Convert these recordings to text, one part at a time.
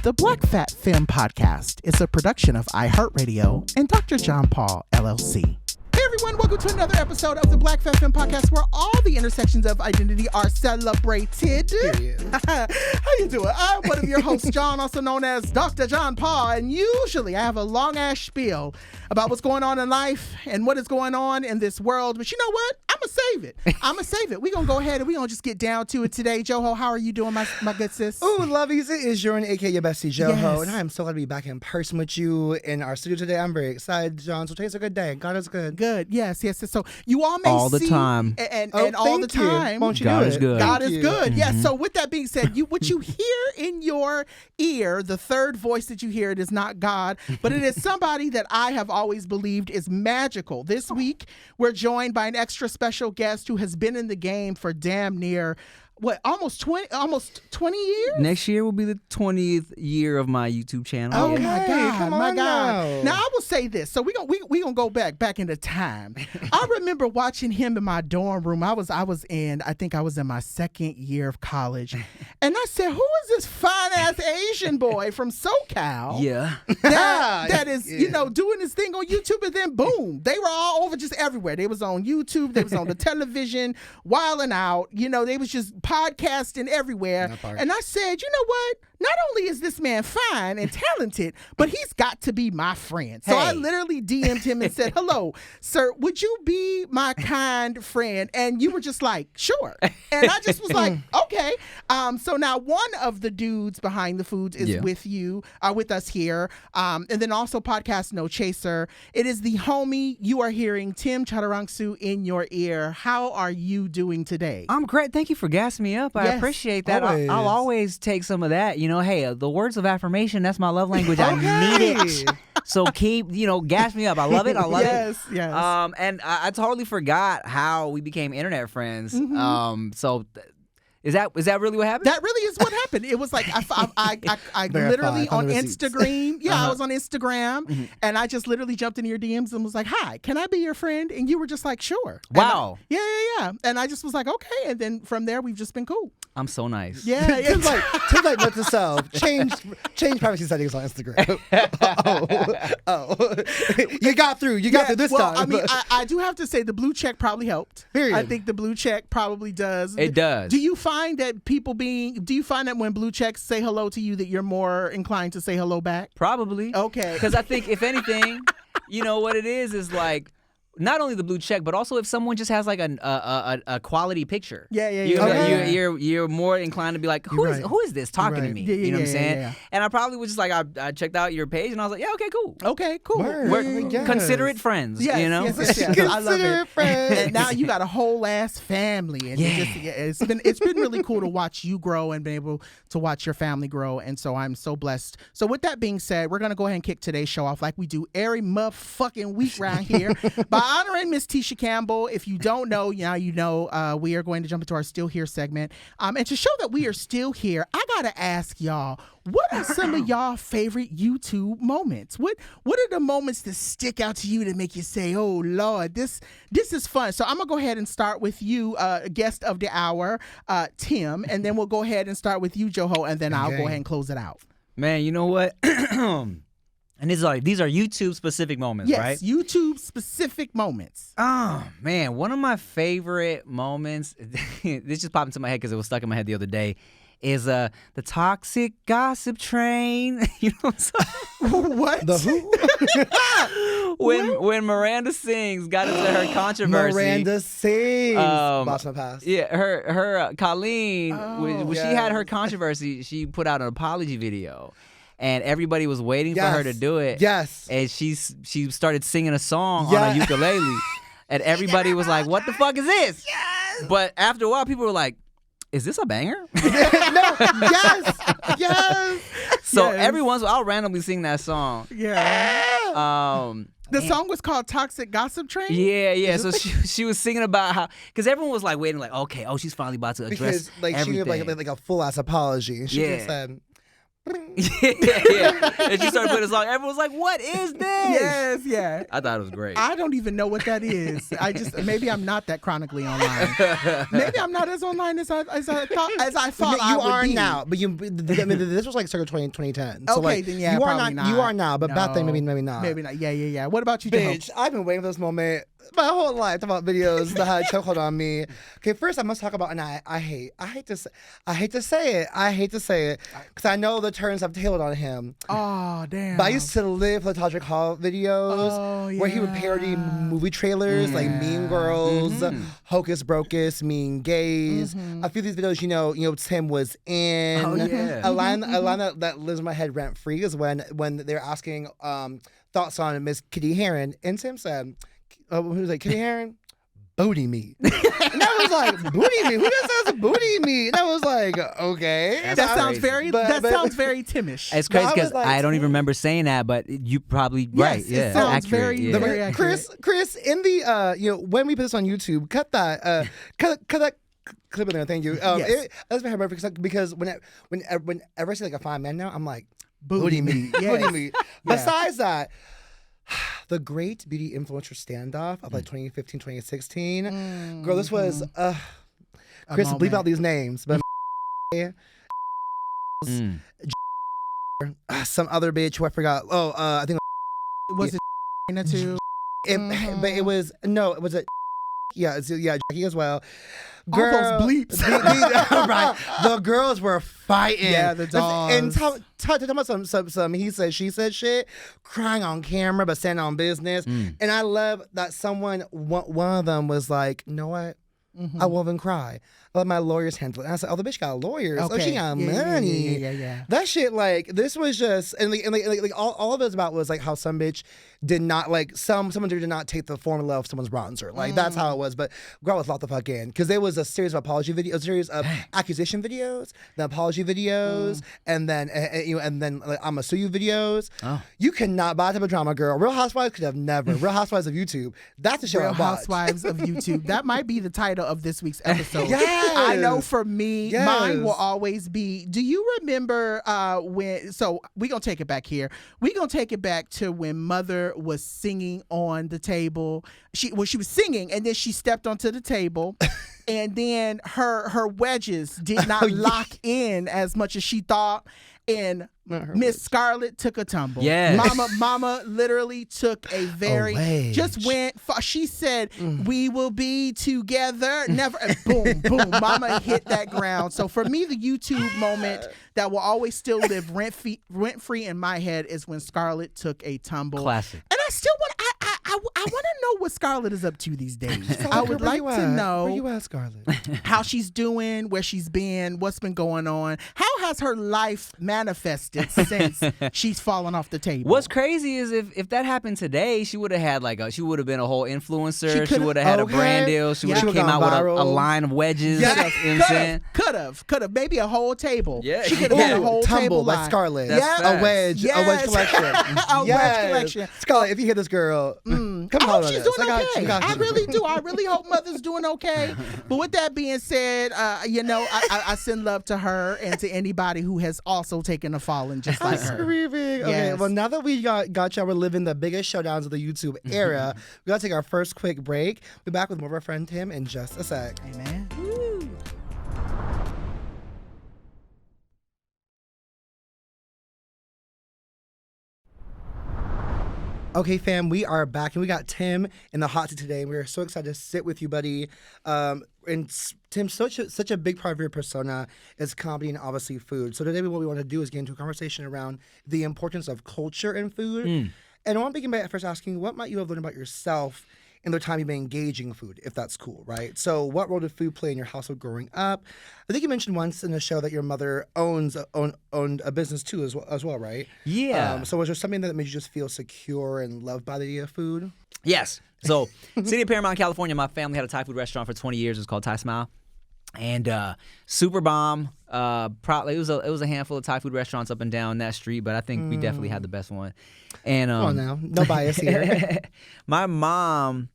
The Black Fat Femme Podcast is a production of iHeartRadio and DoctorJonPaul, LLC. Hey everyone, welcome to another episode of the Black Fat Femme Podcast, where all the intersections of identity are celebrated. How you doing? I'm one of your hosts, John, also known as Dr. John Paul, and usually I have a long-ass spiel about what's going on in life and what is going on in this world, but you know what? I'm going to save it. We're going to go ahead and we're going to just get down to it today. Joho, how are you doing, my good sis? Oh, lovies, it is Jordan, aka your bestie, Joho, Yes. and I am so glad to be back in person with you in our studio today. I'm very excited, John, so today's a good day. God is good. Good. Yes. So you all may all the see time. and all the time. Won't you God do is it? good. God Thank is you. good. Yes. So with that being said, what you hear in your ear, the third voice that you hear, it is not God, but it is somebody that I have always believed is magical. This week, we're joined by an extra special guest who has been in the game for damn near almost 20 years? Next year will be the 20th year of my YouTube channel. Oh Okay, my God! come My on God! now. Now I will say this. So we gonna go back into time. I remember watching him in my dorm room. I think I was in my second year of college, and I said, "Who is this fine ass Asian boy from SoCal?" Yeah. That is doing his thing on YouTube, and then boom, they were all over just everywhere. They was on YouTube. They was on the television, wilding out. They was just podcasting everywhere. And I said, you know what? Not only is this man fine and talented, but he's got to be my friend. So I literally DM'd him and said, hello, sir, would you be my kind friend? And you were just like, sure. And I just was like, okay. So now one of the dudes behind the Foodz is with us here. And then also podcast No Chaser. It is the homie. You are hearing Tim Chantarangsu in your ear. How are you doing today? I'm great. Thank you for gassing me up. I Yes, appreciate that. always. I'll always take some of that. Hey, the words of affirmation, that's my love language. I need it. So keep, gas me up. I love it. I love it. Yes. And I totally forgot how we became internet friends. Is that really what happened? That really is what happened. It was like I literally on Instagram. Yeah, I was on Instagram, and I just literally jumped into your DMs and was like, "Hi, can I be your friend?" And you were just like, "Sure." Wow. Yeah. And I just was like, "Okay." And then from there, we've just been cool. I'm so nice. Yeah. Tim's like, note to self, change privacy settings on Instagram. You got through this time. I mean, I do have to say the blue check probably helped. Period. I think the blue check probably does. It does. Do you find that when blue checks say hello to you that you're more inclined to say hello back? Probably. Okay. Because I think, if anything, what it is like, not only the blue check, but also if someone just has like a quality picture. Yeah. You're more inclined to be like, who is this talking to me? Yeah, you know what I'm saying? yeah. And I probably was just like, I checked out your page and I was like, yeah, okay, cool. Okay, cool. Word. Yes. Considerate friends. Yes, you know? yes. I love Considerate it. friends. And now you got a whole ass family, and it's been really cool to watch you grow and be able to watch your family grow. And so I'm so blessed. So with that being said, we're gonna go ahead and kick today's show off like we do every motherfucking week around here by honoring Miss Tisha Campbell. If you don't know, now you know. We are going to jump into our Still Here segment, and to show that we are still here, I gotta ask y'all, what are some of y'all favorite YouTube moments? What are the moments that stick out to you that make you say, "Oh Lord, this is fun"? So I'm gonna go ahead and start with you, guest of the hour, Tim, and then we'll go ahead and start with you, Joho, and then I'll go ahead and close it out. Man, you know what? And these are YouTube specific moments, right? Yes, YouTube specific moments. Oh man, one of my favorite moments. This just popped into my head because it was stuck in my head the other day. Is the toxic gossip train? You know what I'm saying? What? The who? when Miranda Sings got into her controversy. Miranda Sings. Lost my past. Yeah, her Colleen, when she had her yes. controversy, she put out an apology video. And everybody was waiting for her to do it. Yes. And she started singing a song on a ukulele. And everybody was like, what the fuck is this? Yes. But after a while, people were like, is this a banger? Yes. So every once in a while, I'll randomly sing that song. Yeah. The song was called Toxic Gossip Train? Yeah. So she was singing about how, because everyone was like waiting, like, okay, she's finally about to address Because everything. she gave like a full ass apology. She just said, yeah. And she started playing the song. Everyone was like, "What is this?" Yes, yeah. I thought it was great. I don't even know what that is. Maybe I'm not that chronically online. Maybe I'm not as online as I thought I You would are be. now, but this was like circa 2010. So Okay, like, then yeah, you are probably not. You are now, but back then maybe not. Maybe not. Yeah. What about you, Bitch, I've been waiting for this moment my whole life to talk about videos that had a chokehold on me. Okay, first I must talk about, and I hate to say it because I know the terms have tailed on him. Oh damn! But I used to live for the Todrick Hall videos where he would parody movie trailers like Mean Girls, Hocus Brocus, Mean Gays. A few of these videos, you know, Tim was in. Oh, yeah. A line that lives in my head rent free is when they're asking thoughts on Miss Kitty Heron, and Tim said, who was like, Kitty Heron? Booty meat. And I was like, booty meat? Who just says booty meat? And I was like, okay. That sounds crazy. sounds very Timish. It's crazy I was because like, I don't even remember saying that, but you probably right. it Yeah, sounds accurate. very, yeah. very accurate. Chris, in the when we put this on YouTube, cut that clip in there. Thank you. Yes. That's my hair because whenever I see like a fine man now, I'm like, Booty meat. Yes. booty meat. Besides that, the great beauty influencer standoff of like 2015, 2016. Girl, this was Chris, bleep moment. out these names, but some other bitch who I forgot. I think Was it too? but it was Jackie as well. All those bleeps. Right. The girls were fighting. Yeah, the dogs. And talking about some he said, she said shit, crying on camera, but standing on business. And I love that one of them was like, you know what? I won't even cry. I let my lawyers handle it. And I said, oh, the bitch got lawyers. Okay. Oh, she got money. Yeah. That shit, like, this was just, and all of it was about was like how some bitch did not, like, someone did not take the formula of someone's bronzer. Like, that's how it was. But girl was locked the fuck in. Because there was a series of apology videos, a series of accusation videos, the apology videos, and then, like, I'm gonna sue you videos. Oh. You cannot buy that type of drama, girl. Real Housewives could have never. Real Housewives of YouTube. That's the show Real I watch. Housewives of YouTube. That might be the title of this week's episode. Yes. I know for me, Yes. mine will always be. Do you remember when? So we're gonna take it back here. We're gonna take it back to when Mother was singing on the table. She was singing, and then she stepped onto the table. And then her wedges did not lock in as much as she thought. And Miss Scarlett took a tumble. Yes. Mama literally took a very wedge. just went. She said, "We will be together." Never. Boom, boom. Mama hit that ground. So for me, the YouTube moment that will always still live rent free in my head is when Scarlett took a tumble. Classic. And I still want. I want to know what Scarlett is up to these days. I would like to know Where you at, Scarlett? how she's doing, where she's been, what's been going on. How has her life manifested since she's fallen off the table? What's crazy is if that happened today, she would have had she would have been a whole influencer. She would have had a brand deal. She would have came out with a line of wedges. Yes, You know what I'm saying? could have, maybe a whole table. Yeah. She could have had a Ooh, whole tumble table like line. Scarlett. That's A facts. wedge. A wedge collection. A wedge collection. Scarlett, if you hear this girl, come I hope on. she's doing okay. I really do. I really hope Mother's doing okay. But with that being said, I send love to her and to anybody who has also taken a fallen just like her. Screaming. Okay, Yes. well, now that we got y'all, we're living the biggest showdowns of the YouTube era. We gotta take our first quick break. Be back with more of our friend Tim in just a sec. Amen. Okay, fam, we are back, and we got Tim in the hot seat today. We're so excited to sit with you, buddy. And Tim, such a big part of your persona is comedy and obviously food. So today what we want to do is get into a conversation around the importance of culture in food. And I want to begin by first asking, what might you have learned about yourself in the time you've been engaging in food, if that's cool, right? So what role did food play in your household growing up? I think you mentioned once in the show that your mother owned a business too as well, right? Yeah. So was there something that made you just feel secure and loved by the idea of food? Yes. So, city of Paramount, California, my family had a Thai food restaurant for 20 years. It was called Thai Smile. And super bomb. Probably it was a handful of Thai food restaurants up and down that street, but I think we definitely had the best one. And Come on now, no bias here. My mom,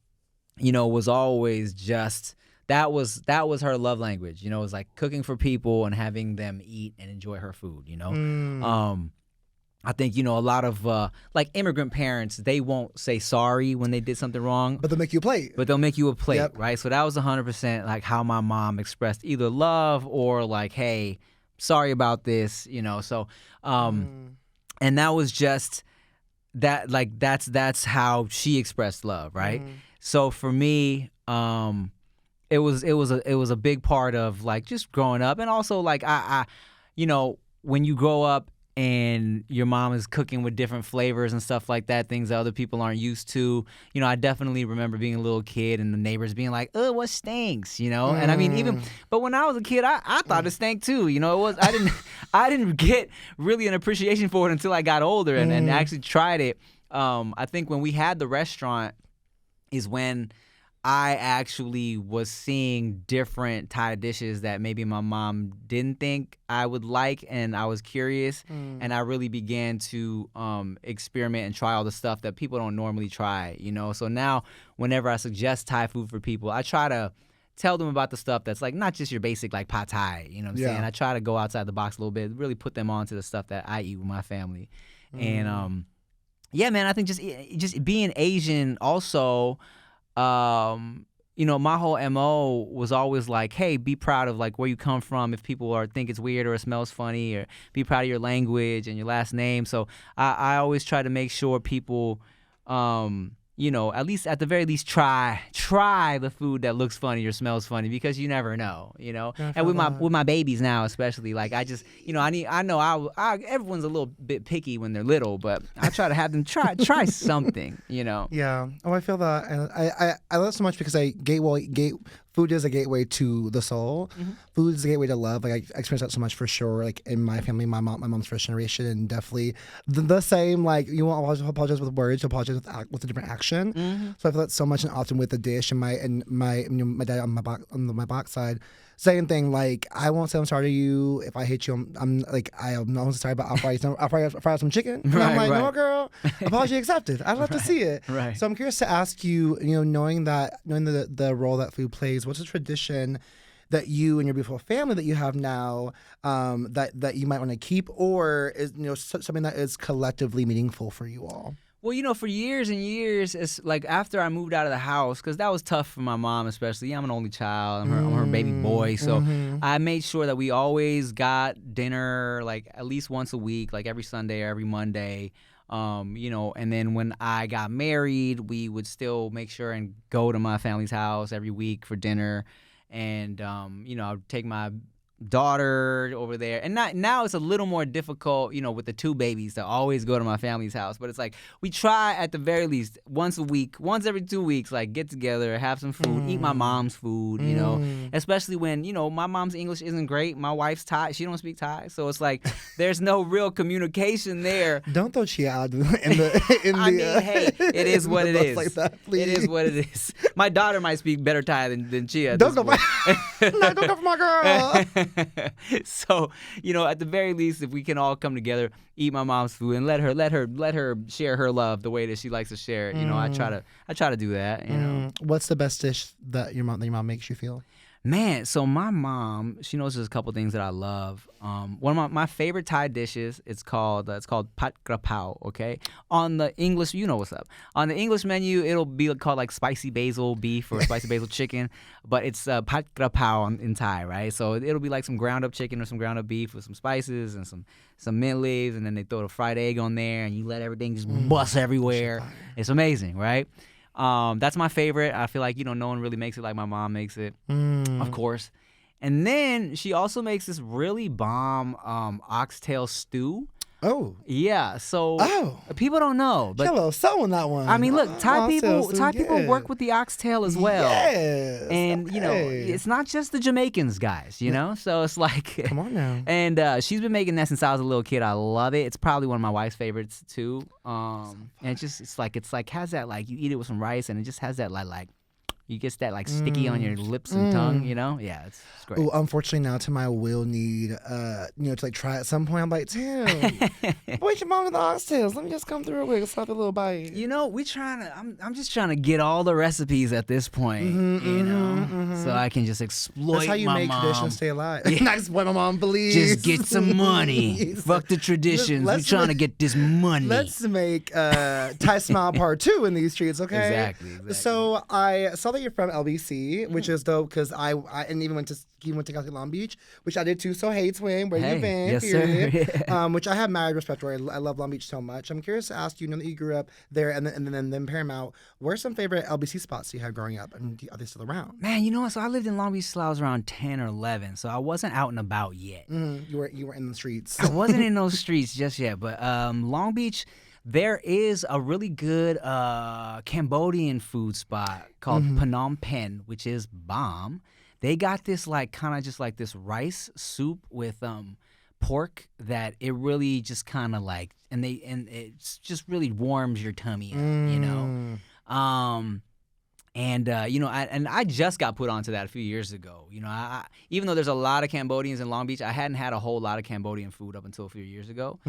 was always just that was her love language. You know, it was like cooking for people and having them eat and enjoy her food. You know, I think, you know, a lot of like immigrant parents, they won't say sorry when they did something wrong, But they'll make you a plate. but they'll make you a plate, Yep. right? So that was 100% like how my mom expressed either love or like, hey, sorry about this, you know. So, and that was just that, like that's how she expressed love, right? So for me, it was a big part of like just growing up, and also like I you know, when you grow up and your mom is cooking with different flavors and stuff like that, things that other people aren't used to. You know, I definitely remember being a little kid and the neighbors being like, "Oh, what stinks?" You know, and I mean, but when I was a kid, I thought it stank too. You know, I didn't get really an appreciation for it until I got older and actually tried it. I think when we had the restaurant is when I actually was seeing different Thai dishes that maybe my mom didn't think I would like, and I was curious, and I really began to experiment and try all the stuff that people don't normally try, you know? So now whenever I suggest Thai food for people, I try to tell them about the stuff that's like not just your basic like pad Thai, you know what I'm saying? I try to go outside the box a little bit, really put them on to the stuff that I eat with my family. And yeah, man, I think just being Asian also, you know, my whole MO was always like, hey, be proud of like where you come from. If people think it's weird or it smells funny, or be proud of your language and your last name. So I always try to make sure people, you know, at the very least try the food that looks funny or smells funny, because you never know, you know. And with my babies now, especially, like I just, you know, I know everyone's a little bit picky when they're little, but I try to have them try something, you know. Yeah. Oh, I feel that, and I love it so much because food is a gateway to the soul. Food is a gateway to love. Like I experienced that so much for sure. Like in my family, my mom's first generation, and definitely the same. Like you won't apologize with words, you apologize with a different action. So I feel that so much, and often with the dish and my dad on my box side. Same thing, like I won't say I'm sorry to you if I hate you. I'm not sorry, but I'll fry some chicken. And I'm like, no, girl, apology accepted. I'd love to see it. Right. So I'm curious to ask you, you know, knowing the role that food plays, what's a tradition that you and your beautiful family that you have now that you might want to keep, or is, you know, something that is collectively meaningful for you all? Well, you know, for years and years, it's like after I moved out of the house, because that was tough for my mom especially. I'm an only child. I'm her baby boy. So I made sure that we always got dinner like at least once a week, like every Sunday or every Monday. You know, and then when I got married, we would still make sure and go to my family's house every week for dinner. And, you know, I'd take my daughter over there, and now it's a little more difficult, you know, with the two babies to always go to my family's house, but it's like we try at the very least once every 2 weeks, like get together, have some food, eat my mom's food, you know, especially when, you know, my mom's English isn't great, my wife's Thai, she don't speak Thai, so it's like there's no real communication there. Don't throw Chia out in the I mean, hey, it is what it is. Like that, it is what it is. My daughter might speak better Thai than Chia. Don't go for my girl. So, you know, at the very least, if we can all come together, eat my mom's food, and let her share her love the way that she likes to share it. You know, I try to do that. You know, what's the best dish that your mom makes you feel? Man, so my mom, she knows there's a couple things that I love. One of my favorite Thai dishes, it's called Pat Grapao, okay? On the English, you know what's up. On the English menu, it'll be called like spicy basil beef or spicy basil chicken, but it's Pat Grapao in Thai, right? So it'll be like some ground up chicken or some ground up beef with some spices and some mint leaves, and then they throw the fried egg on there, and you let everything just bust everywhere. It's amazing, right? That's my favorite. I feel like, you know, no one really makes it like my mom makes it, of course. And then she also makes this really bomb oxtail stew. Oh. Yeah, so people don't know. But hello, on that one. I mean, look, Thai people work with the oxtail as well. Yes. And, you know, it's not just the Jamaicans, guys, you know? So it's like... Come on now. And she's been making that since I was a little kid. I love it. It's probably one of my wife's favorites, too. And it's like has that, like, you eat it with some rice, and it just has that, like You get that like sticky on your lips and tongue, you know? Yeah, it's great. Oh, unfortunately now Tim, I will need to like try at some point. I'm like, Tim, wait your mom to the oxtails. Let me just come through real quick, slap a little bite. You know, I'm just trying to get all the recipes at this point, you know, so I can just exploit That's how you my make mom. traditions stay alive. Not exploit my mom, please. Just get some money. Fuck the traditions. We're trying to get this money. Let's make Thai Smile Part 2 in these streets, okay? Exactly. So I saw that you're from LBC, which is dope because I even went to California Long Beach, which I did too. So hey, twin, where you been? Yes, period. sir. Which I have mad respect for. I love Long Beach so much. I'm curious to ask you, that you grew up there and then Paramount, where's some favorite LBC spots you had growing up, and are they still around? Man, you know what? So I lived in Long Beach till I was around 10 or 11, so I wasn't out and about yet. You were in the streets. I wasn't in those streets just yet, but Long Beach, there is a really good Cambodian food spot called Phnom Penh, which is bomb. They got this like kind of just like this rice soup with pork that it really just kind of like, and it just really warms your tummy up, you know. You know, I just got put onto that a few years ago. You know, I even though there's a lot of Cambodians in Long Beach, I hadn't had a whole lot of Cambodian food up until a few years ago.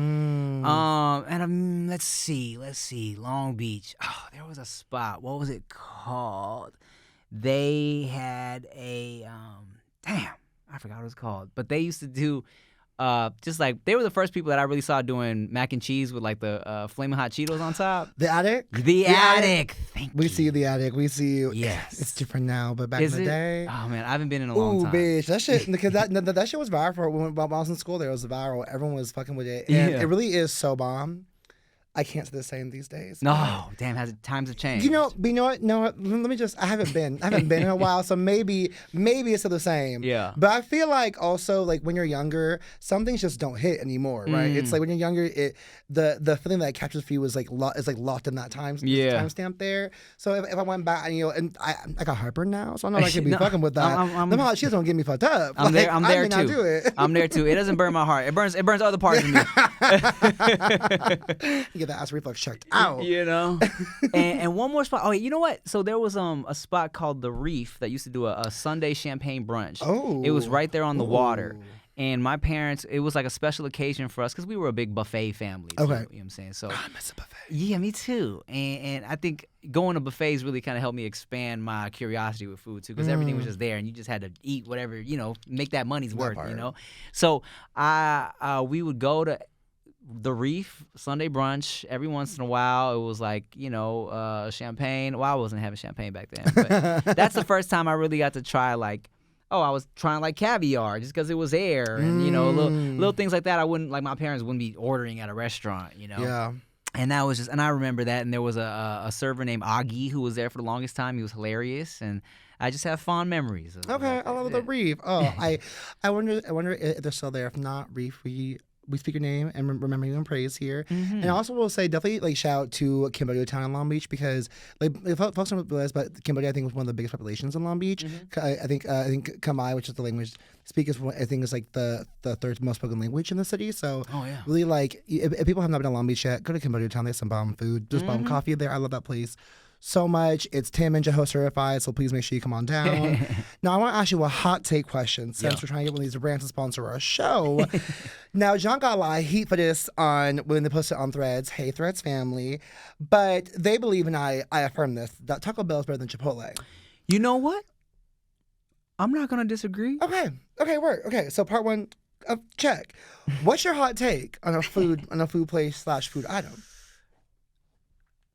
Let's see, Long Beach. Oh, there was a spot. What was it called? They had a damn, I forgot what it was called. But they used to do just like they were the first people that I really saw doing mac and cheese with like the flaming hot Cheetos on top. The Attic? The Attic. Thank you. We see you, The Attic. We see you. Yes. It's different now, but back Is in the it? day. Oh man, I haven't been in a long time. Bitch, that shit, because that shit was viral when I was in school. There, it was viral. Everyone was fucking with it, and it really is so bomb. I can't say the same these days. No, damn, times have changed. You know what? No, let me just. I haven't been in a while, so maybe it's still the same. Yeah. But I feel like also like when you're younger, some things just don't hit anymore, right? It's like when you're younger, the feeling that captures for you is like locked in that timestamp there. So if I went back and I got heartburn now, so I know I could be fucking with that. Them hot shit don't get me fucked up. I'm there I may too. not do it. I'm there too. It doesn't burn my heart. It burns other parts of me. You get that acid reflux checked out. You know? and one more spot. Oh, you know what? So there was a spot called The Reef that used to do a Sunday champagne brunch. Oh. It was right there on the water. And my parents, it was like a special occasion for us because we were a big buffet family. Too, Okay. You know what I'm saying? So I miss a buffet. yeah, me too. And I think going to buffets really kind of helped me expand my curiosity with food too, because everything was just there and you just had to eat whatever, you know, make that money's worth, you know? So we would go to The Reef Sunday brunch every once in a while. It was like, you know, champagne. Well, I wasn't having champagne back then, but that's the first time I really got to try like, I was trying like caviar just because it was there, and you know, little things like that. I wouldn't like my parents wouldn't be ordering at a restaurant, you know. Yeah. And that was just, and I remember that. And there was a server named Augie who was there for the longest time. He was hilarious, and I just have fond memories of Okay, I love The Reef. Oh, I wonder if they're still there. If not, Reef, we speak your name and remember you in praise here. And I also will say definitely like shout out to Cambodia Town in Long Beach, because like folks don't realize, but Cambodia I think was one of the biggest populations in Long Beach. I think Khmer, which is the language speak, is I think is like the third most spoken language in the city. So really like if people have not been to Long Beach yet, go to Cambodia Town. They have some bomb food. There's bomb coffee there. I love that place so much. It's Tim and Jeho certified, so please make sure you come on down. Now, I want to ask you a hot take question, since we're trying to get one of these brands to sponsor our show. Now, John got a lot of heat for this when they posted on Threads. Hey, Threads family. But they believe, and I affirm this, that Taco Bell is better than Chipotle. You know what? I'm not going to disagree. Okay, work. Okay, so part one, check. What's your hot take on a food place / food item?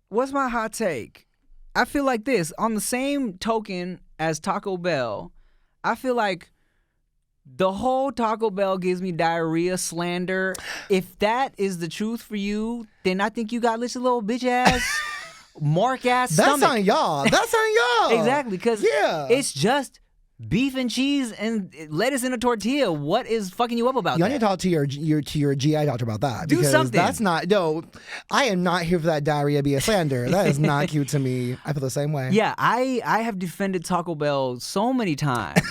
What's my hot take? I feel like this. On the same token as Taco Bell, I feel like the whole Taco Bell gives me diarrhea slander. If that is the truth for you, then I think you got this little bitch ass, mark ass stomach. That's on y'all. Exactly, because it's just beef and cheese and lettuce in a tortilla. What is fucking you up about that? You need to talk to your GI doctor about that. Do because something. That's not, no, I am not here for that diarrhea be a slander. That is not cute to me. I feel the same way. Yeah, I have defended Taco Bell so many times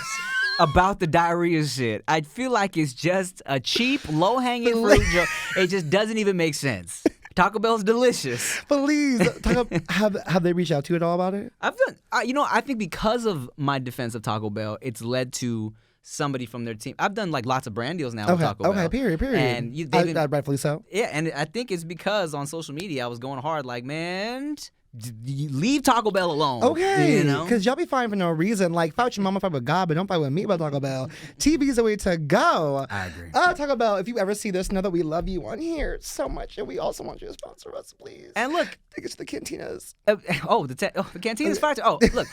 about the diarrhea shit. I feel like it's just a cheap, low-hanging fruit joke. It just doesn't even make sense. Taco Bell's delicious. Please, have they reached out to you at all about it? I've done, I think because of my defense of Taco Bell, it's led to somebody from their team. I've done like lots of brand deals now with Taco Bell. Okay, period. And rightfully so. Yeah, and I think it's because on social media I was going hard like, man, leave Taco Bell alone. Okay, you know? Because y'all be fighting for no reason. Like, fight with your mama, fight with God, but don't fight with me about Taco Bell. TV's the way to go. I agree. Taco Bell, if you ever see this, know that we love you on here so much, and we also want you to sponsor us, please. And look, take us to the cantinas. The cantina's fire too. Oh, look,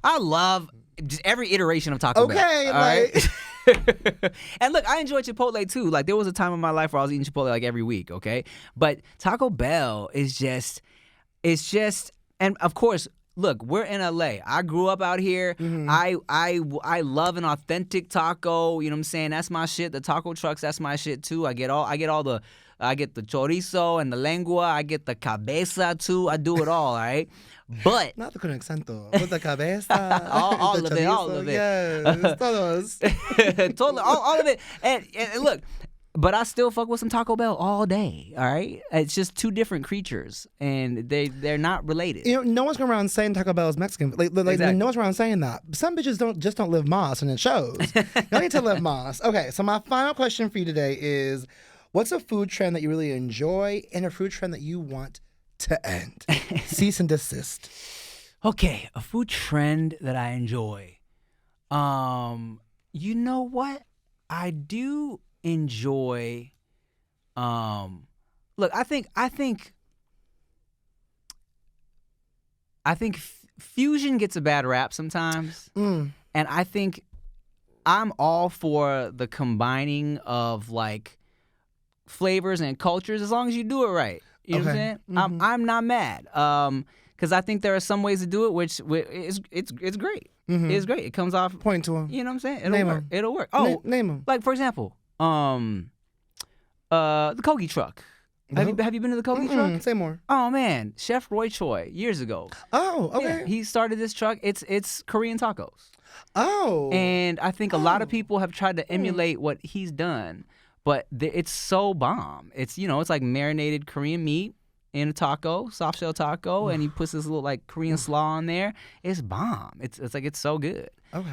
I love just every iteration of Taco Bell. Okay, all right? And look, I enjoy Chipotle too. Like, there was a time in my life where I was eating Chipotle like every week, okay? But Taco Bell is just, and of course, look, we're in LA. I grew up out here. Mm-hmm. I love an authentic taco. You know what I'm saying? That's my shit. The taco trucks, that's my shit too. I get the chorizo and the lengua. I get the cabeza too. I do it all right? But not the con accento, with the cabeza, all of it. Yes, todos. Totally, all of it. And look, but I still fuck with some Taco Bell all day. All right, it's just two different creatures, and they're not related. You know, no one's going around saying Taco Bell is Mexican. Like Exactly. No one's around saying that. Some bitches don't live Moss, and it shows. Y'all need to live Moss. Okay, so my final question for you today is, what's a food trend that you really enjoy, and a food trend that you want to end? Cease and desist. Okay, a food trend that I enjoy. You know what? I do enjoy. Look, I think fusion gets a bad rap sometimes, and I think I'm all for the combining of like flavors and cultures as long as you do it right. You know what I'm saying? Mm-hmm. I'm not mad. Because I think there are some ways to do it, which it's great. Mm-hmm. It's great. It comes off. Point to them. You know what I'm saying? It'll work. Name them. Like for example, the Kogi truck. Have you been to the Kogi truck? Say more. Oh man, Chef Roy Choi years ago. Oh, okay. Yeah, he started this truck. It's Korean tacos. Oh. And I think a lot of people have tried to emulate what he's done, but it's so bomb. It's it's like marinated Korean meat in a taco, soft shell taco, and he puts this little like Korean slaw on there. It's bomb. It's like it's so good. Okay.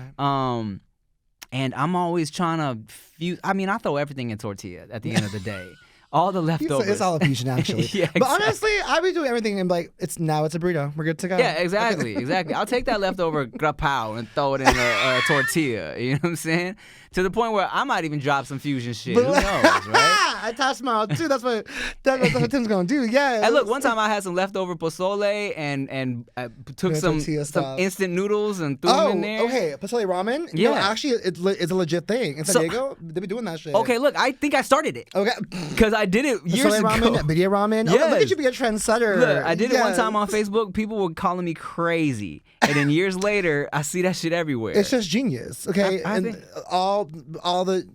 And I'm always trying to fuse. I mean, I throw everything in tortilla at the end of the day. All the leftovers. It's all a fusion, actually. Yeah, But honestly, I be doing everything and like, it's a burrito. We're good to go. Yeah, exactly. I'll take that leftover grapao and throw it in a tortilla. You know what I'm saying? To the point where I might even drop some fusion shit. Who knows, right? I touched my too. That's what Tim's gonna do. Yeah. And look, one time I had some leftover pozole and I took some instant noodles and threw them in there. Oh, okay. Pozole ramen? Yeah. No, actually, it's a legit thing. In San Diego, they be doing that shit. Okay, look, I think I started it. Okay. Because I did it years ago. Ramen, video ramen. Yes. Oh, look at you be a trendsetter. Look, I did it one time on Facebook. People were calling me crazy. And then years later, I see that shit everywhere. It's just genius, okay? I and think all the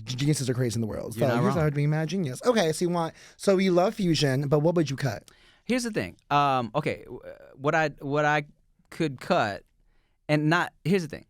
geniuses are crazy in the world. So You're not wrong. being mad genius. Okay, so you love fusion, but what would you cut? Here's the thing. Okay, what I could cut, and not. Here's the thing.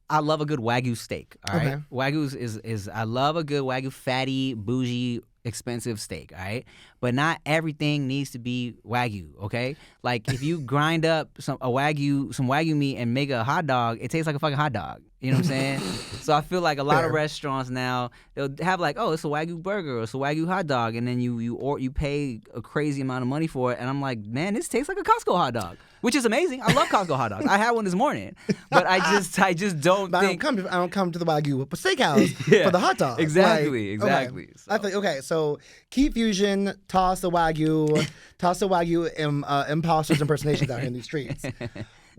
I love a good Wagyu steak. All right, Okay. Wagyu is I love a good Wagyu fatty, bougie, expensive steak. All right, but not everything needs to be Wagyu. Okay, like if you grind up some Wagyu meat and make a hot dog, it tastes like a fucking hot dog. You know what I'm saying? So I feel like a lot of restaurants now, they'll have like, oh, it's a Wagyu burger or it's a Wagyu hot dog, and then you pay a crazy amount of money for it, and I'm like, man, this tastes like a Costco hot dog, which is amazing. I love Costco hot dogs. I had one this morning, but I just don't But think. I don't come to the Wagyu steakhouse for the hot dog. Exactly, Like, exactly. Okay. So. I think so keep fusion, toss the Wagyu imposters impersonations out here in these streets.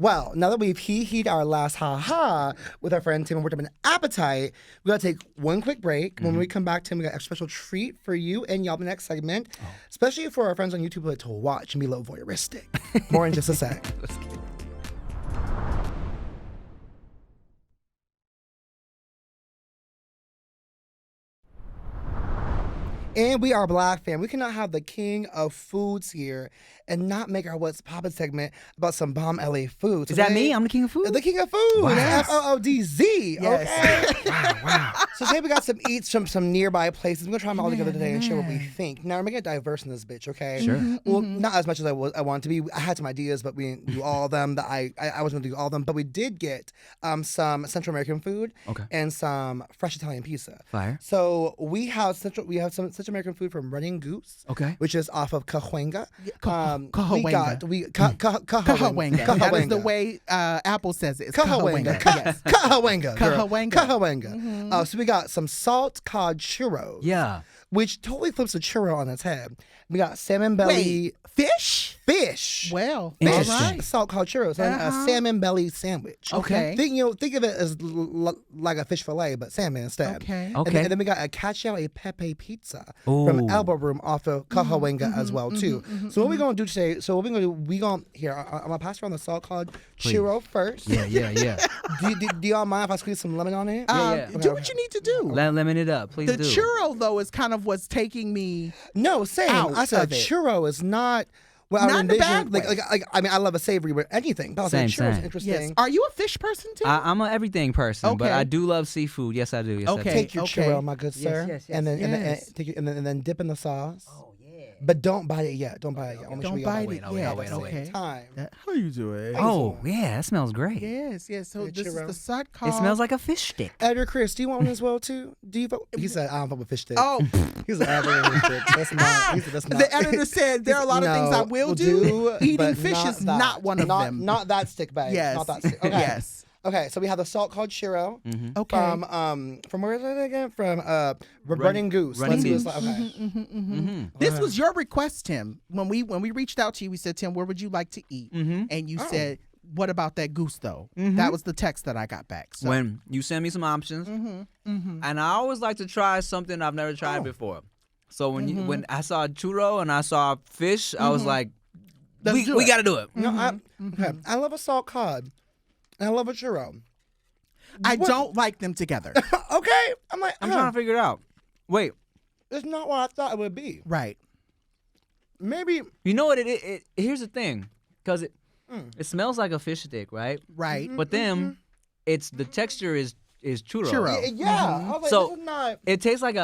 Well, now that we've heat our last ha-ha with our friend Tim and worked up an appetite, we got to take one quick break. When we come back, Tim, we got a special treat for you and y'all in the next segment, especially for our friends on YouTube who like to watch and be a little voyeuristic. More in just a sec. Let's get it. And we are Black, fam. We cannot have the king of foods here and not make our What's Poppin' segment about some bomb LA food. Is that me? I'm the king of food? The king of food. Wow. Foodz. Yes. Okay. Wow. So today we got some eats from some nearby places. We're going to try them all together today and share what we think. Now, we're making it diverse in this bitch, okay? Sure. Well, not as much as I want to be. I had some ideas, but we didn't do all of them. I was going to do all of them. But we did get some Central American food and some fresh Italian pizza. Fire. So we have some Central American food from Running Goose, which is off of Cahuenga. Cahuenga. Cahuenga. That is the way Apple says it. It's Cahuenga. Yes. Cahuenga. Cahuenga. So we got some salt cod churros. Yeah. Which totally flips a churro on its head. We got salmon belly. Wait, fish? Well, Interesting. All right. salt cod churros and a salmon belly sandwich. Okay. Think of it as like a fish fillet, but salmon instead. Okay. And then we got a cacio e pepe pizza from Elbow Room off of Cahuenga as well too. So what we're gonna do today? Here. I'm gonna pass around the salt cod churro first. Yeah. Do y'all mind if I squeeze some lemon on it? Do what you need to do. Lemon it up, please The do. churro, though, is kind of what's taking me. No, same. Out I said of it. churro is not what I Not would in a envision. bad way. I mean, I love a savory with anything. But I was like, Same, churro's same. interesting. Yes. Are you a fish person too? I'm an everything person, but Okay. I do love seafood. Yes, I do. Yes, I do. Okay. Take your churro, my good sir, yes, and then yes. and then dip in the sauce. Oh, yeah. But don't bite it yet. Don't bite it yet. Don't bite it. I'll wait, Yeah, I'll wait. okay. Time. How you doing? Oh, yeah, that smells great. Yes. So Hey, this is churro. the salt cod. It smells like a fish stick. Editor Chris, do you want one as well too? Do you vote? He said, I don't vote with fish sticks. Oh, He said, I don't vote with fish sticks. That's not. He said, that's not. the editor said there are a lot of things I will do. Eating but fish not is that. not one of them. Not that stick bag. Yes. Not that stick. Okay. Yes. Okay, so we have the salt cod churro Okay. from where is it again? From Running Goose. Running Let's do Goose. this. Okay. This was your request, Tim. When we reached out to you, we said, Tim, where would you like to eat? And you said, what about that goose though? That was the text that I got back. So. When you send me some options, and I always like to try something I've never tried before. So when I saw a churro and I saw fish, I was like, we got to do it. No, I love a salt cod. And I love a churro. I don't like them together. Okay. I'm trying to figure it out. Wait, it's not what I thought it would be. Right. Maybe. you know what it here's the thing, because it smells like a fish stick, right? Right. But then it's the texture is churro. Churro. Yeah. I was like, So this is not. it tastes like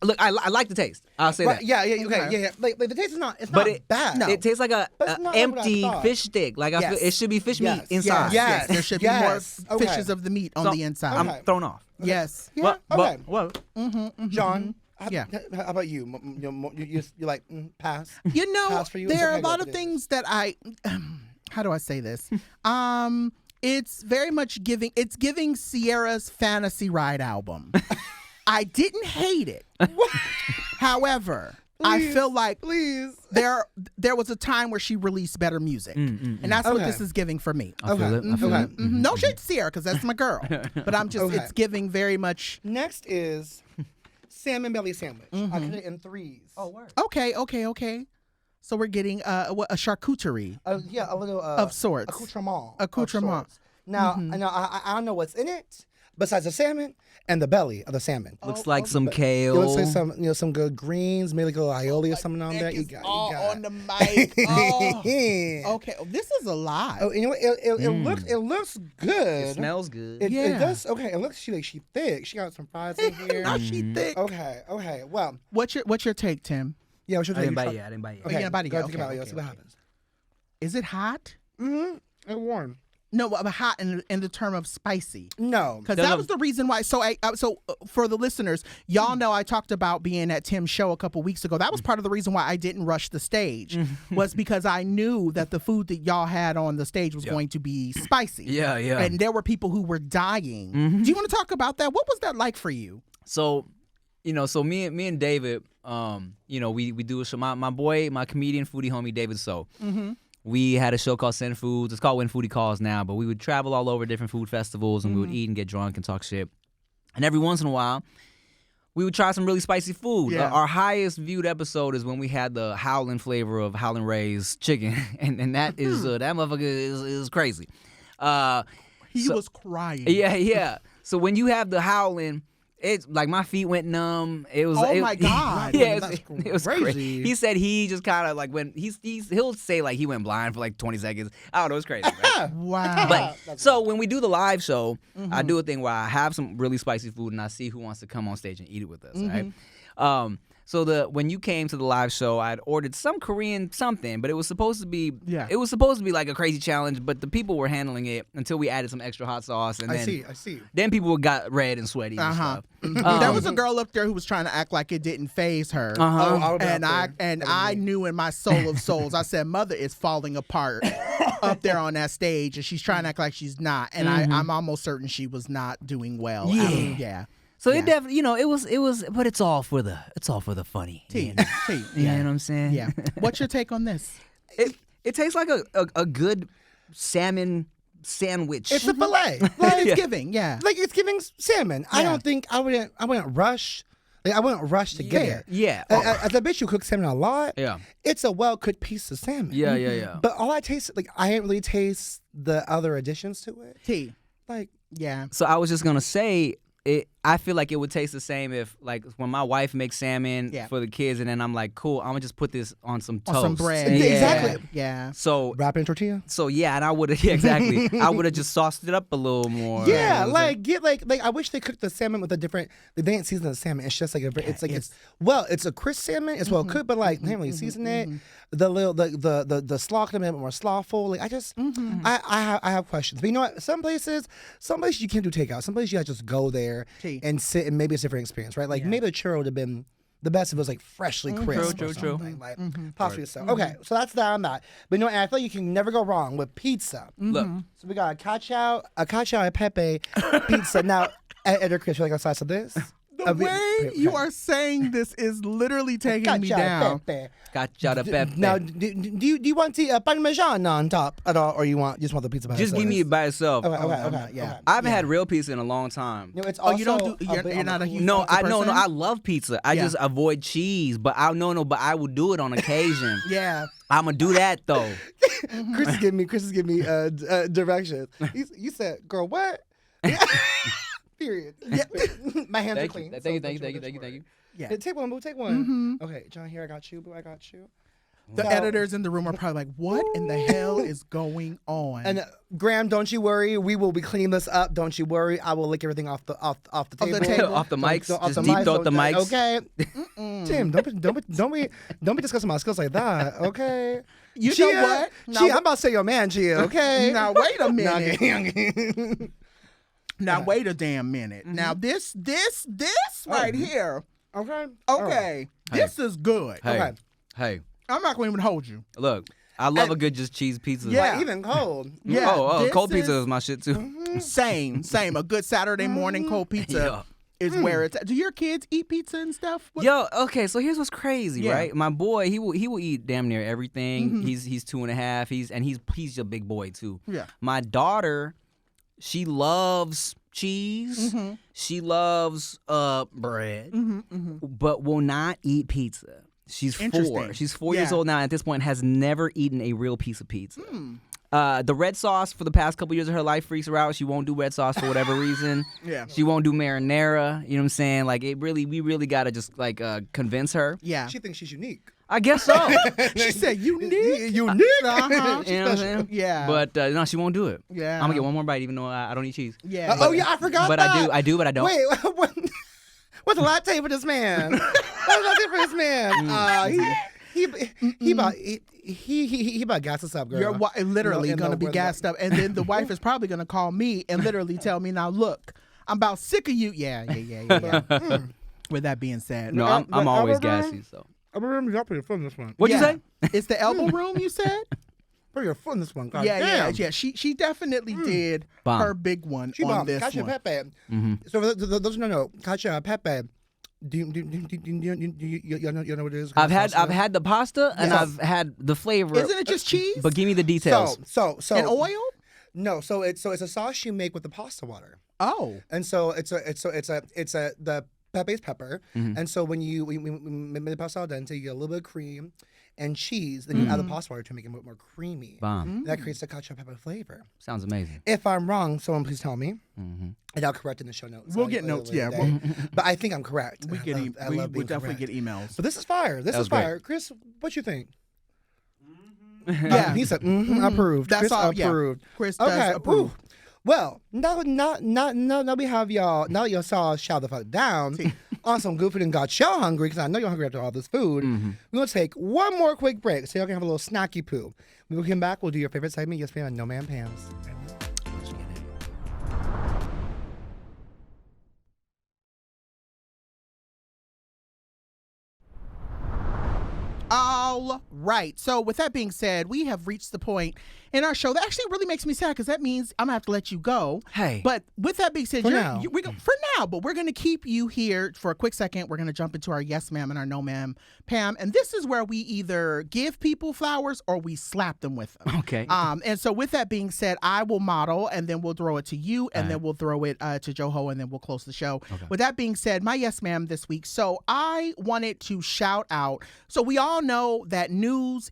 look. I like the taste. I'll say Right, that. yeah. Yeah. Like the taste is not. It's But not bad. No. It tastes like a But it's not what I empty thought. fish stick. Like Yes. it should be fish Yes. meat inside. Yes. There should be Yes. more Okay. fishes of the meat on So, the inside. I'm Okay. thrown off. Yes. Yeah. Okay. Well, John. Yeah. How about you? You're like pass. You know, Pass for you? It's there are okay, a lot go of for it. things that how do I say this? It's very much giving Sierra's Fantasy Ride album. I didn't hate it. However, I feel like there was a time where she released better music. And that's what Okay. this is giving for me. I feel it. I feel it. No shade to Sierra, because that's my girl. But I'm just, Okay. it's giving very much. Next is salmon belly sandwich. I cut it in threes. Oh, word. Okay. So we're getting a charcuterie. Yeah, a little Of sorts. Accoutrement. Accoutrement. of sorts. Now, I don't know what's in it besides the salmon and the belly of the salmon. Looks like some It kale. looks like some good greens, maybe like a little aioli or something on there. You got on the mic. Oh. Yeah. Okay, this is a lot. Oh, you know what? It looks good. It smells good. It Yeah. does. Okay, it looks she thick. She got some fries in here. Now she thick. Okay. Well, What's your take, Tim? yeah. What should I I didn't bite it yet. I didn't bite it yet. Okay, you bite it go yet. think about it. Okay, Let's see what okay. happens. Is it hot? It's warm. No, but hot in the term of spicy. No. Because that was the reason why. So, for the listeners, y'all know I talked about being at Tim's show a couple weeks ago. That was part of the reason why I didn't rush the stage, was because I knew that the food that y'all had on the stage was going to be spicy. Yeah. And there were people who were dying. Do you want to talk about that? What was that like for you? So, me and David, we do a show. My boy, my comedian foodie homie David. So, we had a show called Send Foodz. It's called When Foodie Calls now, but we would travel all over different food festivals and we would eat and get drunk and talk shit. And every once in a while, we would try some really spicy food. Yeah. Our highest viewed episode is when we had the howlin' flavor of Howlin' Ray's chicken, and that is that motherfucker is crazy. He was crying. Yeah. So when you have the howlin', It's like my feet went numb. It was. Oh my God. Yeah, That's it was crazy. crazy. He said he just kind of like when he'll say like he went blind for like 20 seconds. I don't know. It's crazy. Right? Wow. But so when we do the live show, I do a thing where I have some really spicy food and I see who wants to come on stage and eat it with us. Right. So when you came to the live show, I'd ordered some Korean something, but it was supposed to be like a crazy challenge, but the people were handling it until we added some extra hot sauce, and I then see. then people got red and sweaty and stuff. There was a girl up there who was trying to act like it didn't faze her. I knew in my soul of souls, I said, Mother is falling apart up there on that stage, and she's trying to act like she's not, and I'm almost certain she was not doing well. Yeah. So it definitely, it was, but it's all for the funny. You know what I'm saying? Yeah. What's your take on this? It tastes like a good salmon sandwich. It's a fillet. It's giving, Like it's giving salmon. I don't think I wouldn't rush. Like I wouldn't rush to get it. Yeah. As a bitch who cooks salmon a lot, it's a well cooked piece of salmon. Yeah. But all I taste, like I didn't really taste the other additions to it. Like So I was just gonna say. I feel like it would taste the same if, like, when my wife makes salmon for the kids, and then I'm like, cool, I'm gonna just put this on some toast, some bread. Yeah. Exactly. Yeah. So wrap it in tortilla. So and I would have exactly. I would have just sauced it up a little more. Yeah, I wish they cooked the salmon with a different. They didn't season the salmon. It's just like it's a crisp salmon. It's well cooked, but like they didn't really season it. The slaw could have been more slawful. Like I just I have questions. But you know what? Some places you can't do takeout. Some places you gotta just go there and sit, and maybe it's a different experience, right? Like maybe the churro would have been the best if it was like freshly crisp. True. Like possibly so. Okay, so that's that on that. But you know, and I feel like you can never go wrong with pizza. Look, so we got a cacio e pepe pizza. Now, Editor Chris, you like a slice of this? The way you are saying this is literally taking me down. Cacio e pepe. Now, do you want the parmesan on top at all, or you just want the pizza by itself? Just give me it by itself. Okay. I haven't had real pizza in a long time. No, it's also you don't do. You're not a huge No, pizza person? I love pizza. I just avoid cheese, but I will do it on occasion. Yeah. I'm gonna do that though. Chris is giving me directions. You said, girl, what? Period. Yeah. My hands are clean. Thank you. Yeah. Take one, boo. Take one. Okay, John, here I got you, boo. I got you. The editors in the room are probably like, "What in the hell is going on?" And Graham, don't you worry. We will be cleaning this up. Don't you worry. I will lick everything off the table. Off the mics. Just deep throat the mics. Okay. Tim, don't be discussing my skills like that. Okay. You know what? I'm about to say your man, Gia. Okay. Now wait a minute. Now wait a damn minute. Now this right here. Okay. Okay. This is good. Hey. I'm not going to even hold you. Look, I love a good just cheese pizza. Yeah, like, even cold. Yeah. Cold pizza is my shit too. Same. A good Saturday morning cold pizza is where it's at. Do your kids eat pizza and stuff? Okay, so here's what's crazy, right? My boy, he will eat damn near everything. He's 2.5. He's a big boy too. Yeah. My daughter, she loves cheese. She loves bread, but will not eat pizza. She's 4. She's 4 years old now, and at this point has never eaten a real piece of pizza. The red sauce for the past couple years of her life freaks her out. She won't do red sauce for whatever reason. She won't do marinara. You know what I'm saying? Like we really gotta just like convince her. Yeah. She thinks she's unique. I guess so. She said unique. Unique. You know what I'm saying? Yeah. But no, she won't do it. Yeah. I'm gonna get one more bite, even though I don't eat cheese. Yeah. I forgot but that. I do, but I don't. Wait, what's a latte for this man? What's a latte for this man? He about gas us up, girl. You're literally gonna be gassed up, and then the wife is probably gonna call me and literally tell me, "Now look, I'm about sick of you." Yeah. With that being said, no, I'm always gassy. So I remember you put your foot in this one. What'd you say? It's the elbow room. You said. Put your foot in this one. God yeah. damn. She definitely did her big one on this Cacio one. Pepe. So for those who don't know, Cacio Pepe. Do you know what it is? I've had the pasta and I've had the flavor. Isn't it just cheese? But give me the details. So and oil? No, it's a sauce you make with the pasta water. Oh. And so the pepe's pepper. And so when you make the pasta al dente, you get a little bit of cream and cheese. Then you add the pasta water to make it a bit more creamy. Bomb. That creates the cacio pepper flavor. Sounds amazing. If I'm wrong, someone please tell me. And I'll correct in the show notes. We'll get notes, yeah. But I think I'm correct. We definitely get emails. But this is fire. This is fire. Chris, what you think? Yeah. He said, approved. That's Chris all. approved. Yeah. Chris does approve. Ooh. Well, now we have y'all. Now y'all saw shout the fuck down on some good food and got y'all hungry because I know you're hungry after all this food. We're gonna take one more quick break so y'all can have a little snacky poo. When we come back, we'll do your favorite segment. Yes, ma'am. No man Pam's. Let's get it. All right. So with that being said, we have reached the point in our show that actually really makes me sad because that means I'm gonna have to let you go. Hey. But with that being said, For now, but we're gonna keep you here for a quick second. We're gonna jump into our yes ma'am and our no ma'am Pam, and this is where we either give people flowers or we slap them with them. Okay. And so with that being said, I will model and then we'll throw it to you and then we'll throw it to Joho and then we'll close the show. Okay. With that being said, my yes ma'am this week. So I wanted to shout out. So we all know that news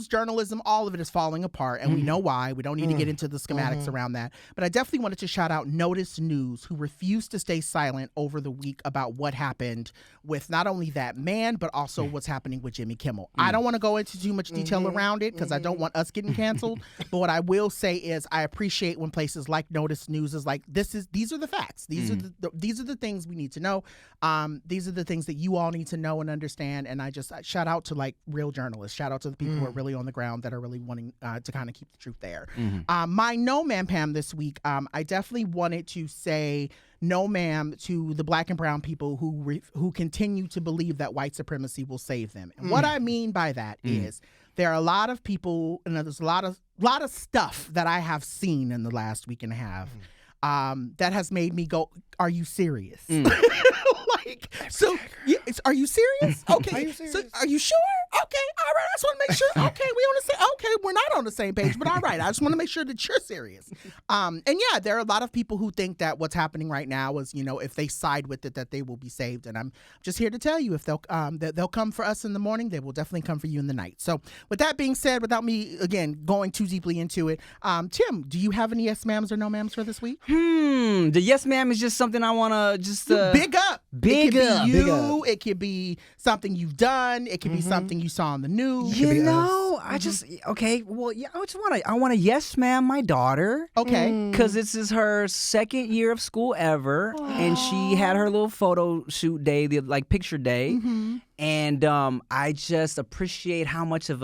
journalism, all of it is falling apart, and we know why. We don't need to get into the schematics around that. But I definitely wanted to shout out Notice News, who refused to stay silent over the week about what happened with not only that man, but also what's happening with Jimmy Kimmel. I don't want to go into too much detail around it because I don't want us getting canceled. But what I will say is I appreciate when places like Notice News is like, these are the facts. These are the things we need to know. These are the things that you all need to know and understand. And I just shout out to like real journalists. Shout out to the people who are really on the ground that are really wanting to kind of keep the truth there. My no ma'am Pam this week, I definitely wanted to say no ma'am to the Black and brown people who continue to believe that white supremacy will save them. And what I mean by that is there are a lot of people, and there's a lot of stuff that I have seen in the last week and a half that has made me go, are you serious? Like, so are you serious? Okay. Are you serious? So are you sure? Okay. All right. I just want to make sure. Okay. We on the same. Okay. We're not on the same page, but all right. I just want to make sure that you're serious. And yeah, there are a lot of people who think that what's happening right now is, if they side with it, that they will be saved. And I'm just here to tell you, if they'll come for us in the morning, they will definitely come for you in the night. So with that being said, without me again going too deeply into it, Tim, do you have any yes ma'ams or no ma'ams for this week? The yes ma'am is just something I want to just big up. Big it up. Be you. It could be something you've done. It could be something you saw on the news. You know, I just okay. Well, yeah, I want to yes ma'am my daughter. Okay, because this is her second year of school ever, and she had her little photo shoot day, like picture day, and I just appreciate how much of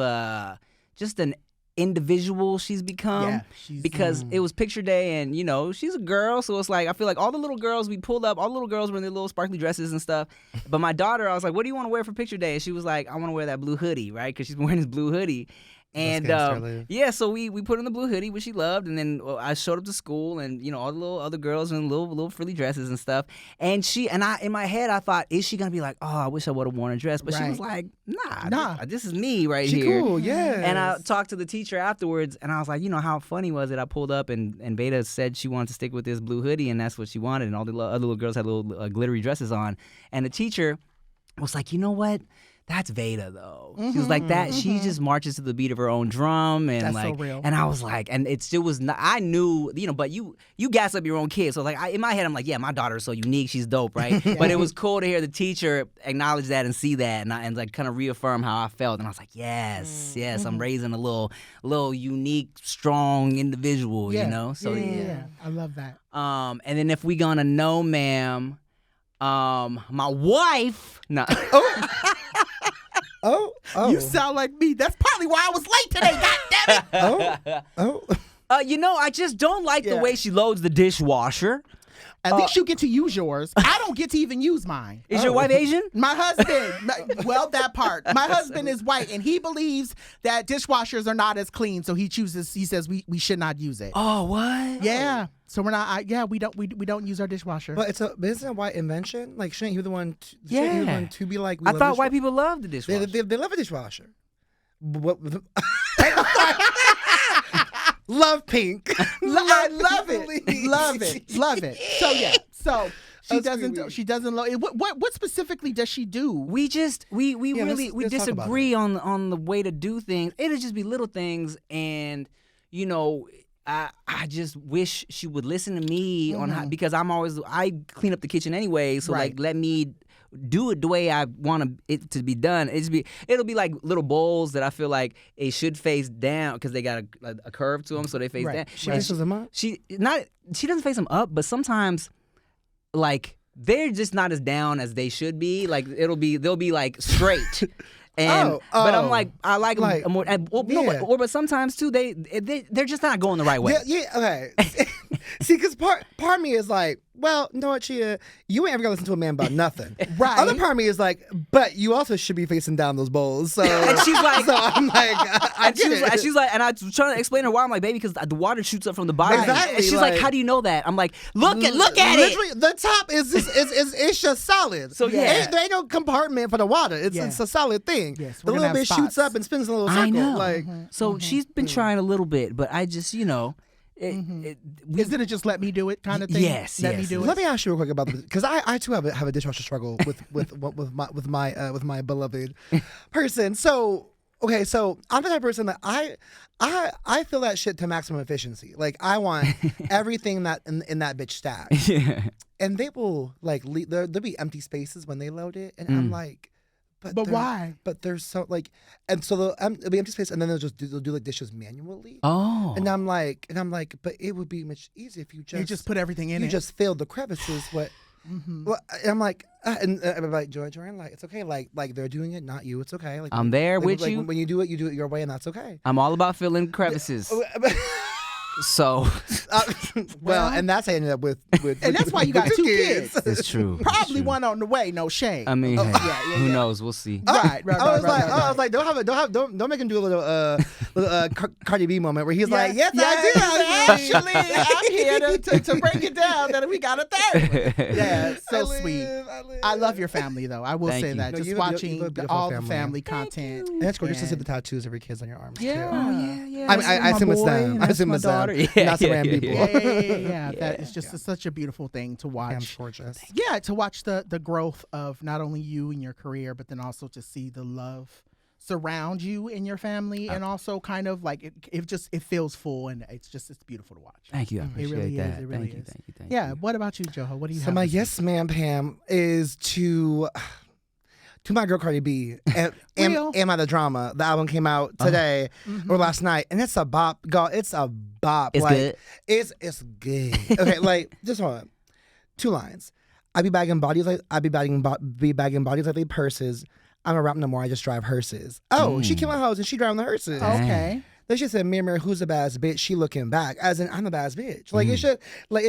just an individual she's become, because it was picture day, and she's a girl, so it's like I feel like all the little girls we pulled up, all the little girls were in their little sparkly dresses and stuff, but my daughter, I was like, what do you want to wear for picture day? And she was like, I want to wear that blue hoodie, right? Because she's wearing this blue hoodie. And so we put on the blue hoodie, which she loved, and then I showed up to school, and all the little other girls in little frilly dresses and stuff. And I in my head I thought, is she gonna be like, oh, I wish I would have worn a dress? But she was like, nah, this is me right she here. Cool, yeah. And I talked to the teacher afterwards, and I was like, how funny was it? I pulled up, and Beta said she wanted to stick with this blue hoodie, and that's what she wanted, and all the other little girls had little glittery dresses on, and the teacher was like, you know what? That's Veda though. She was like that. She just marches to the beat of her own drum, and that's like, so real. And I was like, and it still was not. I knew, but you gas up your own kid. So like, in my head, I'm like, yeah, my daughter is so unique. She's dope, right? But it was cool to hear the teacher acknowledge that and see that, and like kind of reaffirm how I felt. And I was like, yes, I'm raising a little unique, strong individual. So yeah, I love that. And then if we gonna know, ma'am, my wife, no. Oh. You sound like me. That's probably why I was late today. God damn it. I just don't like the way she loads the dishwasher. At least you get to use yours. I don't get to even use mine. Is your wife Asian? My husband, that part. My husband is white, and he believes that dishwashers are not as clean, so he says we should not use it. Oh, what? Yeah. So we're not. We don't use our dishwasher. But isn't it a white invention? Like, shouldn't you be the one? Shouldn't you be the one to be like? I thought white people love the dishwasher. They love a dishwasher. Love pink. I love it. Love it. So yeah. So She doesn't. She doesn't love. What specifically does she do? We really let's talk about disagree on the way to do things. It'll just be little things, and you know, I just wish she would listen to me on how, because I clean up the kitchen anyway. So like, let me do it the way I want it to be done. It'll be like little bowls that I feel like it should face down because they got a curve to them, so they face down. She faces them up. She doesn't face them up, but sometimes like they're just not as down as they should be. Like they'll be like straight. And but I'm like I like them more. But sometimes too they're just not going the right way. Okay. See, because part of me is like, well, you know what, Chia, you ain't ever gonna listen to a man about nothing. Right. Other part of me is like, but you also should be facing down those bowls. So and she's like, so I'm like, she's like, and I was trying to explain to her why. I'm like, baby, because the water shoots up from the bottom. Exactly. And she's like, how do you know that? I'm like, look at literally, it. The top it's just solid. So yeah, there ain't no compartment for the water. It's a solid thing. Yes, the little bit shoots up and spins in a little circle. I know. Like, so she's been trying a little bit, but I just, you know. Is it a just let me do it kind of thing? Yes, let me do it. Let me ask you real quick about this, because I too have a dishwasher struggle with my beloved person. So okay, so I'm the type of person that I feel that shit to maximum efficiency. Like I want everything that in that bitch stack. Yeah. And they will like there'll be empty spaces when they load it, and I'm like. But why? But there's so like, and so it'll be empty space, and then they'll do like dishes manually. Oh. And I'm like, but it would be much easier if you just put everything in. You just filled the crevices. What? Well, and I'm like, and I'm like, Joanne, like it's okay. Like they're doing it, not you. It's okay. Like I'm there with like, you. When you do it your way, and that's okay. I'm all about filling crevices. So, well, and that's how I ended up with and that's why you got 2 kids. It's true. Probably one on the way. No shame. I mean, who knows? We'll see. Right. I was like, don't make him do a little Cardi B moment where he's like, yes, I do. Actually, I'm here to break it down that we got a third. Yeah, so sweet. I love your family though. I will say that. Just watching all the family content. And that's gorgeous to see the tattoos of your kids on your arms. Yeah. Oh yeah. I assume it's them. I assume it's them. Not some random people. Yeah. That is just such a beautiful thing to watch. Damn gorgeous. Yeah, to watch the growth of not only you and your career, but then also to see the love surround you and your family, and also kind of like it feels full, and it's beautiful to watch. Thank you. I appreciate really that. Is. It really is. Thank you. Yeah. What about you, Joho? What do you have? So my yes, ma'am, Pam, is to my girl Cardi B. Am I the Drama? The album came out today or last night, and it's a bop. God, it's a bop. It's like, good. It's good. Okay, like just hold on. 2 lines. I be bagging bodies like they purses. I don't rap no more. I just drive hearses. Oh, she killing hoes and she driving the hearses. Okay. Then she said, "Mirror, who's the baddest bitch?" She looking back, as in I'm the baddest bitch. Like it's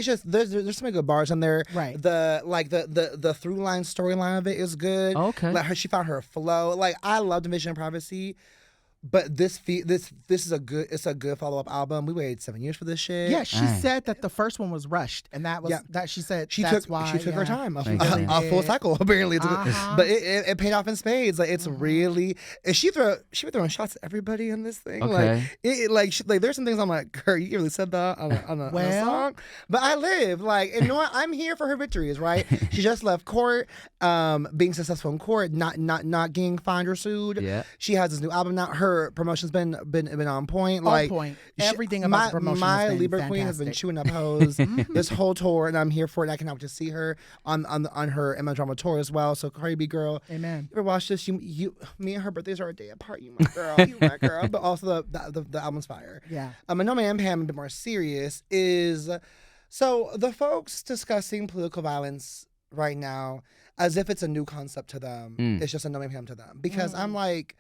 just there's so many good bars in there. Right. The through line storyline of it is good. Okay. Like she found her flow. Like I love Division and Privacy. But this is a good follow-up album. We waited 7 years for this shit. Yeah, she said that the first one was rushed, and that was that she said she that's took why she took her time, a you. full cycle apparently. But it paid off in spades. Like it's really, and she be throwing shots at everybody in this thing. Okay. Like there's some things I'm like, girl, you really said that on a song. But I live like, and you know what? I'm here for her victories. Right? She just left court, being successful in court, not getting fined or sued. Yeah. She has this new album now. Her promotion's been on point. On point. Everything about the promotion my has been Libra fantastic. queen has been chewing up hoes this whole tour, and I'm here for it. I cannot wait to see her on her Emma Drama tour as well. So Cardi B girl, amen. You ever watch this? You, me and her birthdays are a day apart. You my girl, you my girl. But also the album's fire. Yeah. I know my Pam a bit more serious is so the folks discussing political violence right now as if it's a new concept to them. It's just a no Pam to them because I'm like.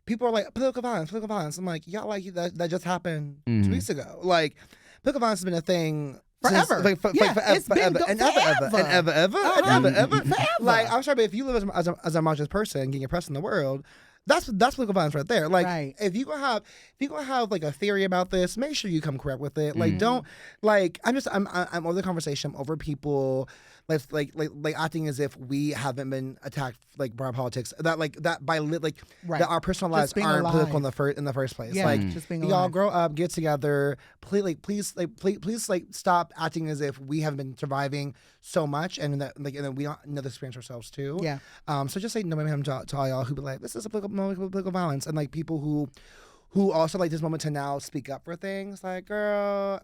People are like, political violence. I'm like, y'all, like, that just happened 2 weeks ago. Like, political violence has been a thing forever. Forever. Like, I'm sorry, but if you live as a marginalized person getting oppressed in the world, that's political violence right there. Like, if you gonna have like a theory about this, make sure you come correct with it. Like, don't like. I'm over the conversation, over people. like acting as if we haven't been attacked like by politics. That Right. that our personal lives Just being aren't political alive. in the first place. Yeah, Like just being we all alive. grow up, get together. Please stop acting as if we haven't been surviving so much, and that and then we don't know the experience ourselves too. Yeah. So just say no mayhem to all y'all who be like, this is a political violence, and like people who also like this moment to now speak up for things. Like, girl,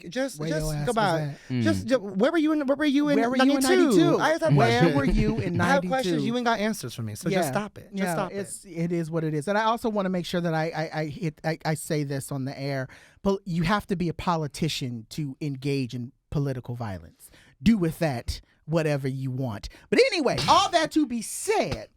just Where your ass go was by. at? Just where were you in 92? Where were you in 92? I have that Where question. were you in 92? I have questions. You ain't got answers for me. So just stop it. Just stop it. It is what it is. And I also want to make sure that I say this on the air. But you have to be a politician to engage in political violence. Do with that whatever you want. But anyway, all that to be said,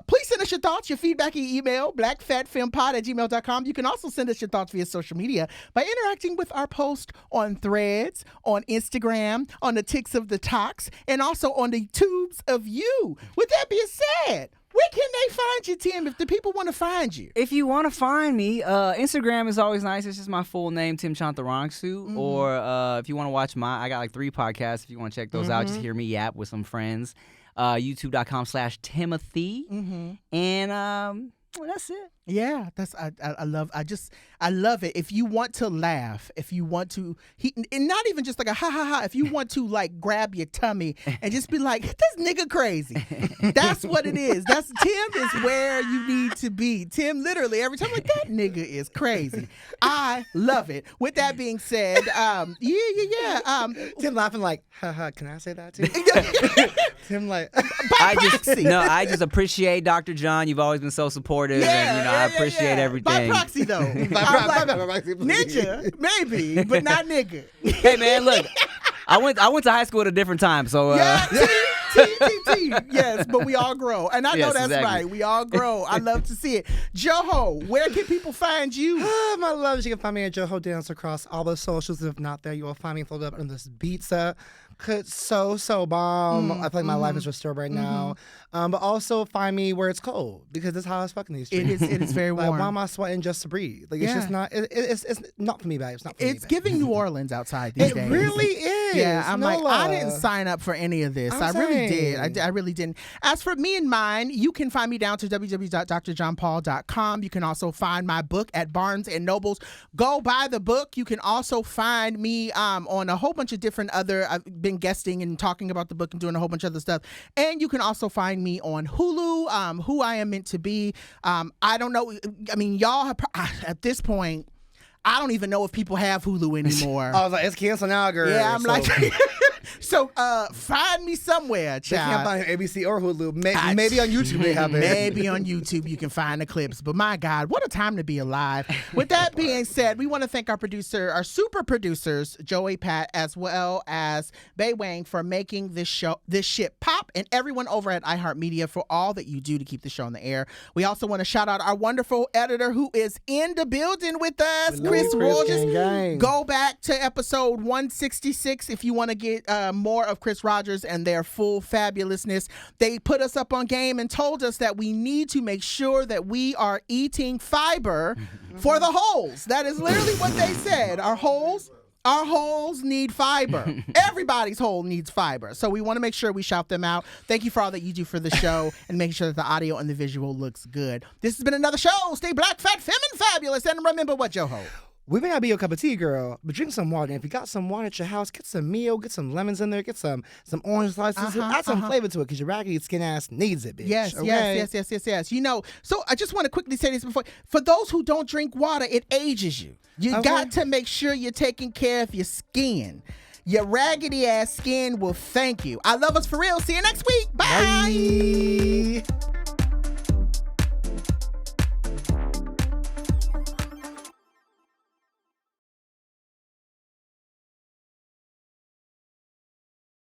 please send us your thoughts, your feedback, your email, blackfatfempod@gmail.com. You can also send us your thoughts via social media by interacting with our post on Threads, on Instagram, on the Ticks of the Talks, and also on the Tubes of You. With that being said, where can they find you, Tim, if the people want to find you? If you want to find me, Instagram is always nice. It's just my full name, Tim Chantarangsu. Or if you want to watch I got like 3 podcasts. If you want to check those out, just hear me yap with some friends. YouTube.com/Timothy. And that's it. Yeah, I love it. If you want to laugh, if you want to, and not even just like a ha ha ha. If you want to like grab your tummy and just be like, this nigga crazy. That's what it is. Tim is where you need to be. Tim literally every time like that nigga is crazy. I love it. With that being said, yeah. Tim laughing like, haha, can I say that too? Tim like, I just appreciate Dr. John. You've always been so supportive, and I appreciate everything. By proxy though. Ninja, maybe, but not nigga. Hey man, look, I went to high school at a different time, so T. Yes, but we all grow, and I know that's exactly. right. We all grow. I love to see it. Joho, where can people find you? My loves, you can find me at Joho Dance across all the socials. If not there, you will find me folded up in this pizza. It's so bomb. I feel like my life is restored right now. But also find me where it's cold, because it's hot as fucking these streets. It is very warm. Like, why am I sweating just to breathe? Like it's just not. It's not for me, babe. It's not for me. It's giving New Orleans outside these days. It really is. Yeah, I'm no like, love. I didn't sign up for any of this. I really did. I really didn't. As for me and mine, you can find me down to www.DoctorJonPaul.com. You can also find my book at Barnes & Nobles. Go buy the book. You can also find me on a whole bunch of different I've been guesting and talking about the book and doing a whole bunch of other stuff. And you can also find me on Hulu, Who I Am Meant to Be. I don't know. I mean, y'all have, at this point, I don't even know if people have Hulu anymore. I was like, it's canceled now, girl. Yeah, I'm like, so find me somewhere, They can't child. find ABC or Hulu. Maybe on YouTube they have it. Maybe on YouTube you can find the clips. But my God, what a time to be alive. With that being said, we want to thank our super producers, Joey Pat, as well as Bay Wang, for making this shit pop, and everyone over at iHeartMedia for all that you do to keep the show on the air. We also want to shout out our wonderful editor who is in the building with us, Chris Rogers. Gang. Go back to episode 166 if you want to get more of Chris Rogers and their full fabulousness. They put us up on game and told us that we need to make sure that we are eating fiber for the holes. That is literally what they said. Our holes need fiber. Everybody's hole needs fiber. So we want to make sure we shout them out. Thank you for all that you do for the show and making sure that the audio and the visual looks good. This has been another show. Stay black, fat, femme, and fabulous. And remember what, Joho? We may not be your cup of tea, girl, but drink some water. And if you got some water at your house, get some meal, get some lemons in there, get some orange slices, add some flavor to it, because your raggedy skin ass needs it, bitch. Yes, okay? yes. You know, so I just want to quickly say this before. For those who don't drink water, it ages you. You got to make sure you're taking care of your skin. Your raggedy ass skin will thank you. I love us for real. See you next week. Bye. Bye.